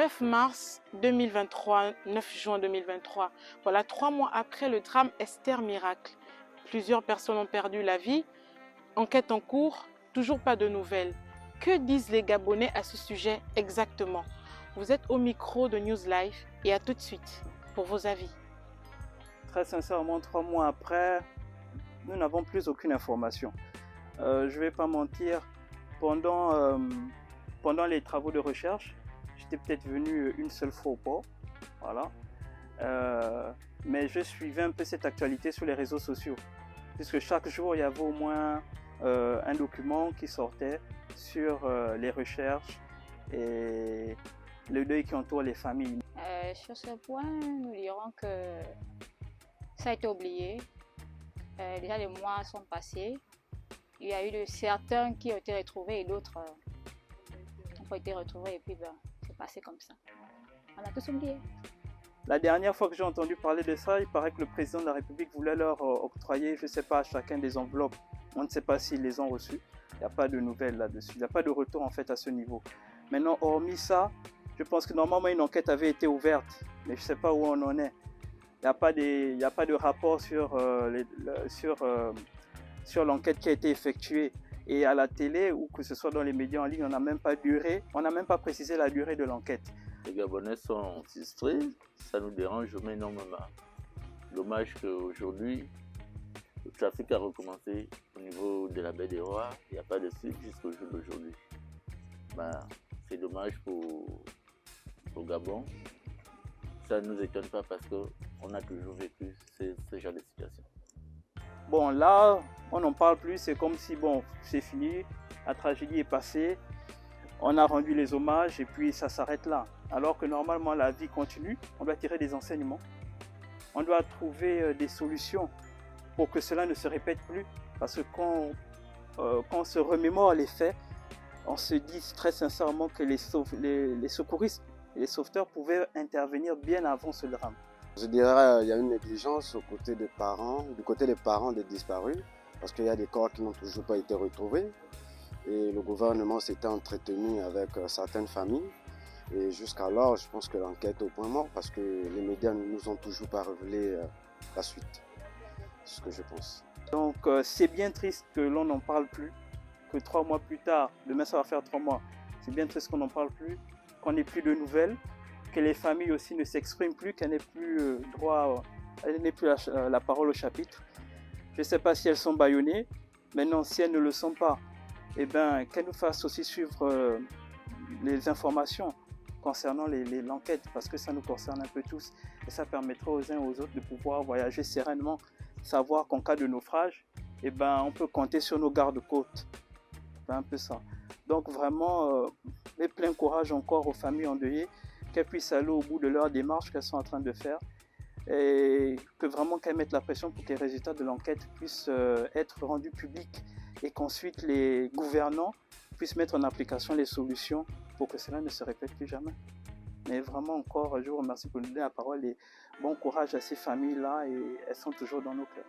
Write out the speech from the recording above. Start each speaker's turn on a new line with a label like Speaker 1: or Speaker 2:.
Speaker 1: 9 mars 2023, 9 juin 2023, voilà 3 mois après le drame Esther Miracle. Plusieurs personnes ont perdu la vie. Enquête en cours, toujours pas de nouvelles. Que disent les Gabonais à ce sujet exactement? Vous êtes au micro de News Live et à tout de suite pour vos avis.
Speaker 2: Très sincèrement, 3 mois après, nous n'avons plus aucune information. Je ne vais pas mentir, pendant les travaux de recherche, j'étais peut-être venu une seule fois au port, voilà. Mais je suivais un peu cette actualité sur les réseaux sociaux, puisque chaque jour, il y avait au moins un document qui sortait sur les recherches et le deuil qui entoure les familles.
Speaker 3: Sur ce point, nous dirons que ça a été oublié. Déjà, les mois sont passés. Il y a eu certains qui ont été retrouvés et d'autres n'ont pas été retrouvés. Et puis, c'est passé comme ça. On a tous oublié.
Speaker 2: La dernière fois que j'ai entendu parler de ça, il paraît que le président de la République voulait leur octroyer, je ne sais pas, à chacun des enveloppes. On ne sait pas s'ils les ont reçues. Il n'y a pas de nouvelles là-dessus. Il n'y a pas de retour en fait à ce niveau. Maintenant, hormis ça, je pense que normalement une enquête avait été ouverte, mais je ne sais pas où on en est. Il n'y a pas de rapport sur l'enquête qui a été effectuée. Et à la télé ou que ce soit dans les médias en ligne, on n'a même pas précisé la durée de l'enquête.
Speaker 4: Les Gabonais sont frustrés, ça nous dérange énormément. Dommage qu'aujourd'hui, le trafic a recommencé au niveau de la baie des Rois. Il n'y a pas de suite jusqu'au jour d'aujourd'hui. C'est dommage pour Gabon. Ça ne nous étonne pas parce qu'on a toujours vécu ce genre de situation.
Speaker 2: Bon, là, on n'en parle plus, c'est comme si, bon, c'est fini, la tragédie est passée, on a rendu les hommages et puis ça s'arrête là. Alors que normalement, la vie continue, on doit tirer des enseignements, on doit trouver des solutions pour que cela ne se répète plus. Parce que quand on se remémore les faits, on se dit très sincèrement que les secouristes et les sauveteurs pouvaient intervenir bien avant ce drame.
Speaker 5: Je dirais qu'il y a une négligence du côté des parents des disparus, parce qu'il y a des corps qui n'ont toujours pas été retrouvés. Et le gouvernement s'était entretenu avec certaines familles. Et jusqu'alors, je pense que l'enquête est au point mort, parce que les médias ne nous ont toujours pas révélé la suite. C'est ce que je pense.
Speaker 2: Donc c'est bien triste que l'on n'en parle plus, que 3 mois plus tard, demain ça va faire 3 mois, c'est bien triste qu'on n'en parle plus, qu'on n'ait plus de nouvelles, que les familles aussi ne s'expriment plus, qu'elles n'aient plus la parole au chapitre. Je ne sais pas si elles sont bâillonnées, maintenant si elles ne le sont pas, eh bien qu'elles nous fassent aussi suivre les informations concernant l'enquête, parce que ça nous concerne un peu tous, et ça permettra aux uns et aux autres de pouvoir voyager sereinement, savoir qu'en cas de naufrage, eh ben, on peut compter sur nos gardes-côtes. C'est un peu ça. Donc vraiment, plein courage encore aux familles endeuillées, qu'elles puissent aller au bout de leur démarche qu'elles sont en train de faire, et que vraiment qu'elles mettent la pression pour que les résultats de l'enquête puissent être rendus publics et qu'ensuite les gouvernants puissent mettre en application les solutions pour que cela ne se répète plus jamais. Mais vraiment encore, je vous remercie pour nous donner la parole et bon courage à ces familles-là et elles sont toujours dans nos cœurs.